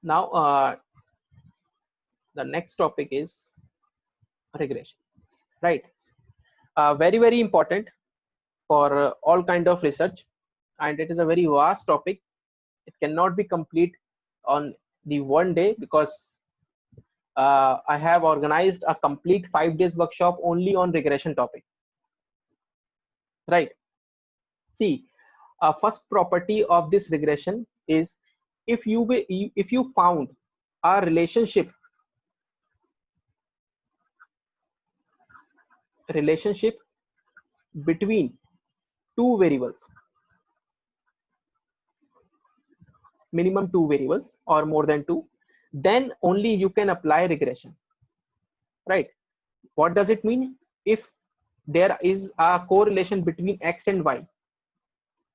Now the next topic is regression, right? Very important for all kind of research, and it is a very vast topic. It cannot be complete on the one day, because I have organized a complete 5 days workshop only on regression topic, right? See, first property of this regression is, if you found a relationship between two variables, minimum two variables or more than two, then only you can apply regression, right? What does it mean? If there is a correlation between x and y,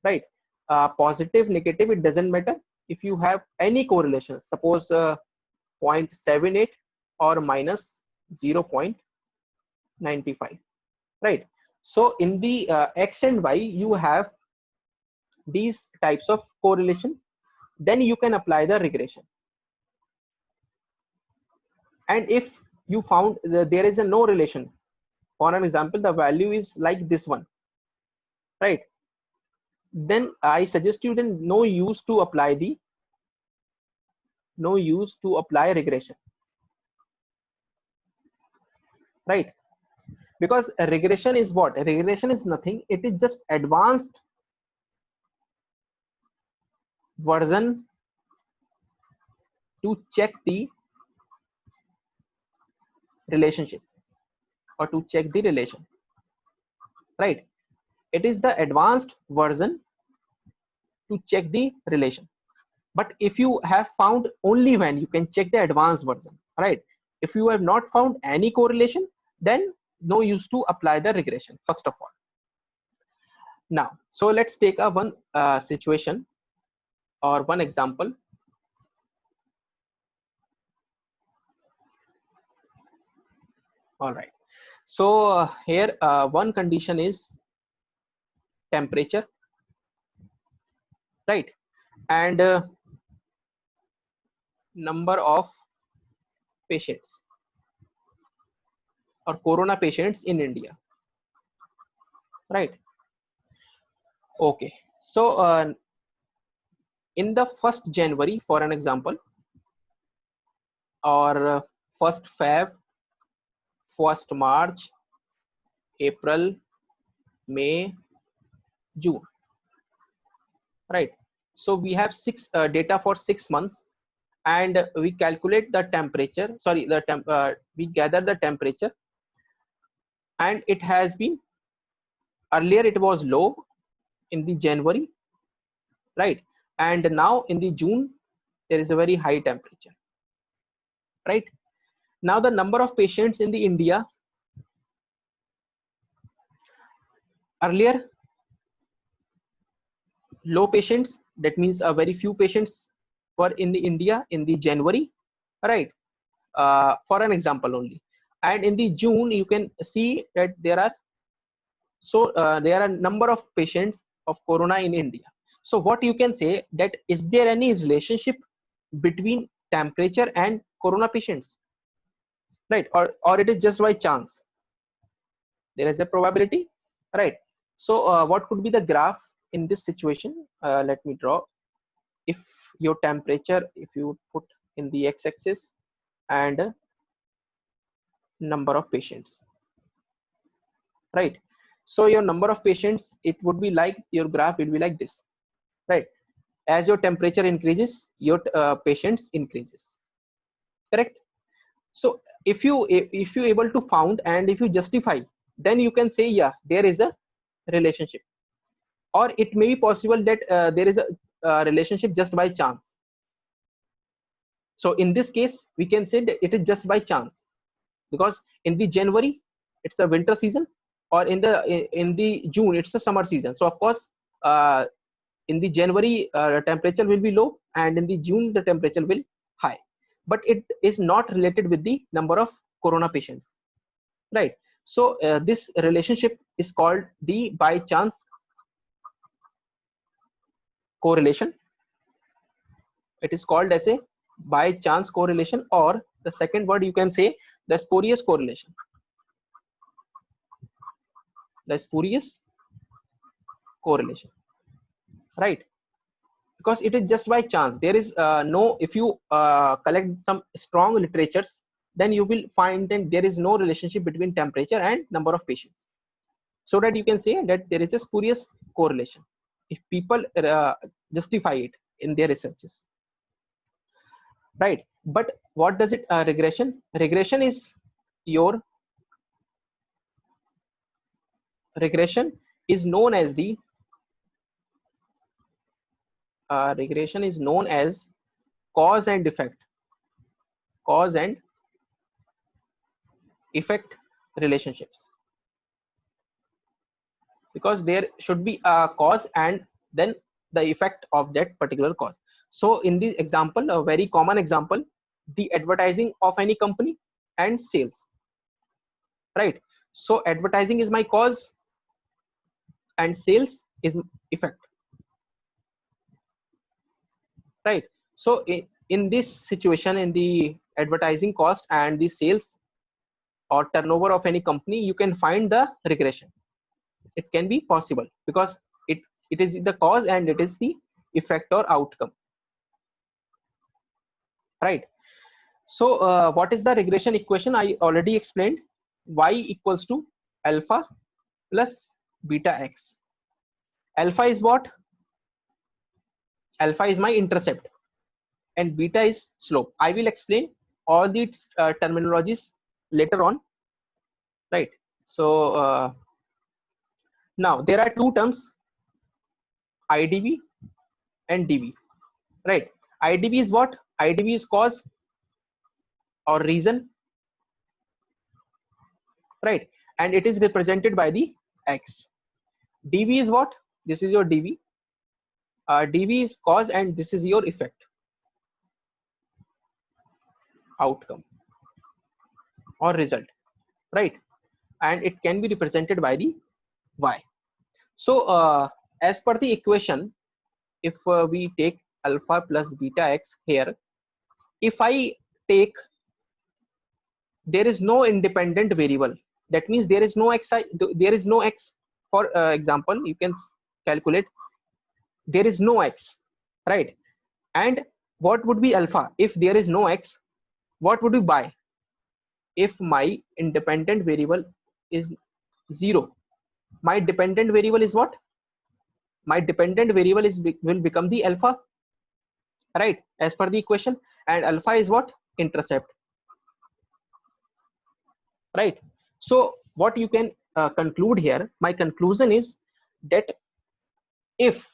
right? Positive, negative, it doesn't matter. If you have any correlation, suppose 0.78 or minus 0.95, right? So in the x and y, you have these types of correlation, then you can apply the regression. And if you found there is a no relation, for an example, the value is like this one, right? Then I suggest you, then no use to apply regression, right? Because a regression is what? A regression is nothing. It is just advanced version to check the relationship, or to check the relation, right? It is the advanced version to check the relation. But if you have found only when, you can check the advanced version, right? If you have not found any correlation, then no use to apply the regression, first of all. Now, so let's take a one situation or one example. All right. So here one condition is temperature, right? And number of patients or corona patients in India, right? Okay. So in the 1st January, for an example, or 1st Feb, 1st March, April, May, June, right? So we have data for 6 months, and we calculate the temperature, sorry, we gather the temperature, and it has been, earlier it was low in the January, right? And now in the June, there is a very high temperature, right? Now the number of patients in the India, earlier low patients, that means a very few patients were in the India in the January, right? For an example only. And in the June, you can see that there are a number of patients of corona in India. So what you can say, that is there any relationship between temperature and corona patients, right? Or it is just by chance? There is a probability, right? So what could be the graph in this situation? Let me draw. If your temperature, if you put in the x-axis, and number of patients, right? So your number of patients, it would be like, your graph will be like this, right? As your temperature increases, your patients increases, correct? So if you able to found, and if you justify, then you can say, yeah, there is a relationship. Or it may be possible that there is a relationship just by chance. So in this case, we can say that it is just by chance, because in the January it's a winter season, or in the June it's a summer season. So of course in the January temperature will be low, and in the June the temperature will high, but it is not related with the number of corona patients, right? So this relationship is called the by chance correlation. It is called as a by chance correlation, or the second word you can say the spurious correlation. The spurious correlation, right? Because it is just by chance. There is no, if you collect some strong literatures, then you will find that there is no relationship between temperature and number of patients. So that you can say that there is a spurious correlation if people justify it in their researches, right? But what does it regression? Regression is your regression is known as the regression is known as cause and effect, cause and effect relationships, because there should be a cause and then the effect of that particular cause. So in this example, a very common example, the advertising of any company and sales, right? So advertising is my cause and sales is effect, right? So in this situation, in the advertising cost and the sales or turnover of any company, you can find the regression. It can be possible because it is the cause and it is the effect or outcome, right? So what is the regression equation? I already explained. Y equals to alpha plus beta x. Alpha is what? Alpha is my intercept and beta is slope. I will explain all these terminologies later on, right? So now there are two terms, IDV and DV, right? IDV is what? IDV is cause or reason, right? And it is represented by the x. DV is what? This is your DV. DV is cause and this is your effect, outcome or result, right? And it can be represented by the y. So as per the equation, if we take alpha plus beta x here, if I take, there is no independent variable, that means there is no xi, there is no x. For example, you can calculate, there is no x, right? And what would be alpha if there is no x? What would be y if my independent variable is 0? My dependent variable is what? My dependent variable is will become the alpha, right, as per the equation. And alpha is what? Intercept, right? So what you can conclude here, my conclusion is that if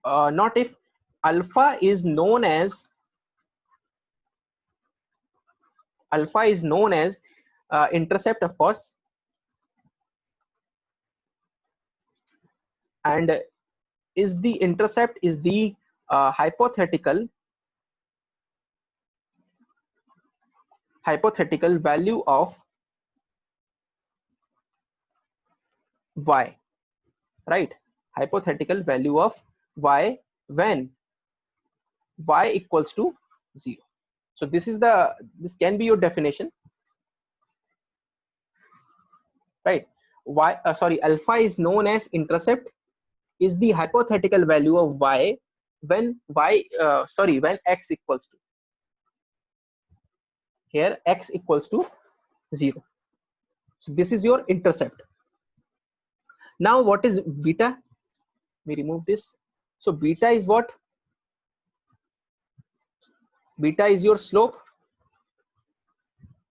not if, alpha is known as intercept, of course, and is the intercept is the hypothetical value of y, right? Hypothetical value of y when y equals to 0. So this can be your definition, right? Alpha is known as intercept, is the hypothetical value of y when when x equals to, here x equals to 0. So this is your intercept. Now what is beta? We remove this. So beta is what? Beta is your slope,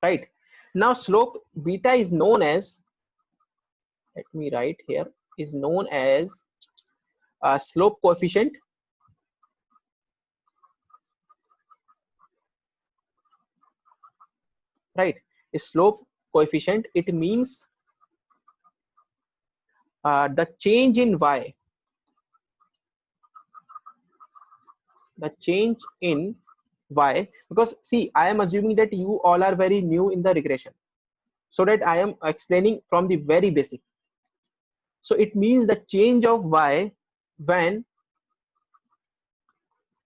right? Now slope, beta is known as, let me write here, is known as slope coefficient, right? A slope coefficient, it means the change in y, the change in y, because see, I am assuming that you all are very new in the regression, so that I am explaining from the very basic. So it means the change of y when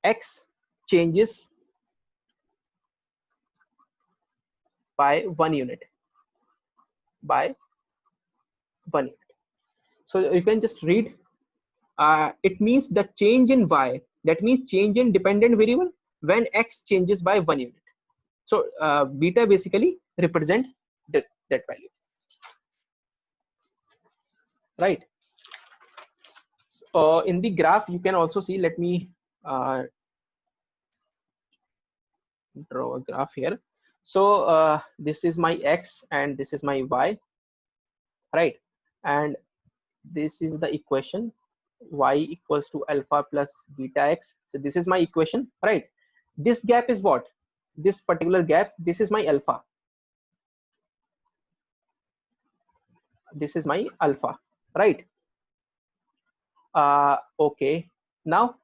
x changes by 1 unit, by 1 unit. So you can just read, it means the change in y, that means change in dependent variable when x changes by 1 unit. So beta basically represent that value, right? So, in the graph you can also see, let me draw a graph here. So this is my x and this is my y, right? And this is the equation, y equals to alpha plus beta x. So this is my equation, right? This gap is what? This particular gap, this is my alpha. This is my alpha, right? Okay, now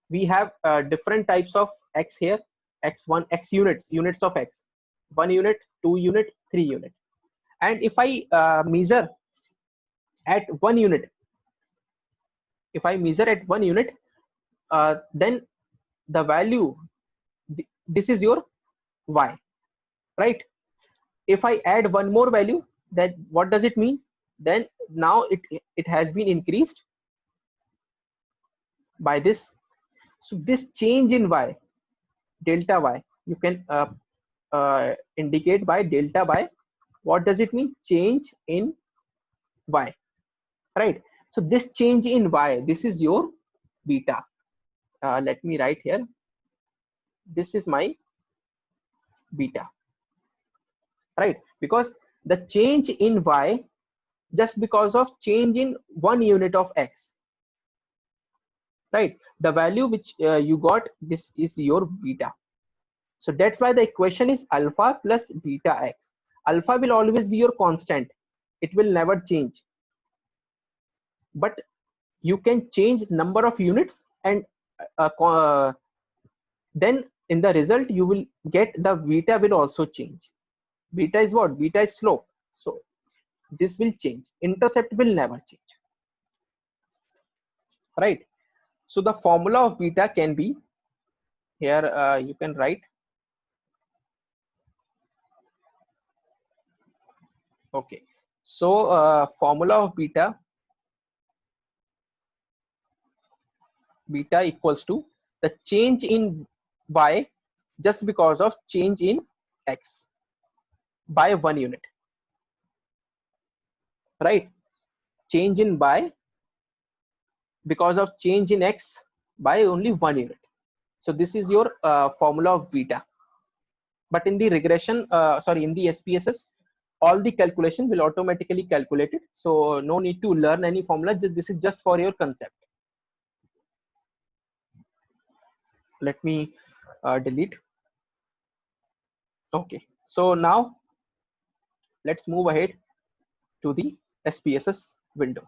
we have different types of x here, x1, x units of x, 1 unit, 2 unit, 3 unit. And if I measure at 1 unit, if I measure at 1 unit, then the value, this is your y, right? If I add one more value, then what does it mean? Then now it has been increased by this. So this change in y, delta y, you can indicate by delta y. What does it mean? Change in y, right? So this change in y, this is your beta. Let me write here, this is my beta, right? Because the change in y, just because of change in 1 unit of x, right? The value which you got, this is your beta. So that's why the equation is alpha plus beta x. Alpha will always be your constant, it will never change, but you can change number of units, and then in the result you will get the beta will also change. Beta is what? Beta is slope, so this will change, intercept will never change, right? So the formula of beta can be here, you can write, okay. So formula of beta equals to the change in y just because of change in x by 1 unit, right? Change in y because of change in x by only 1 unit. So this is your formula of beta. But in the regression, sorry, in the SPSS, all the calculation will automatically calculate it. So no need to learn any formula. This is just for your concept. Let me delete. Okay. So now let's move ahead to the SPSS window.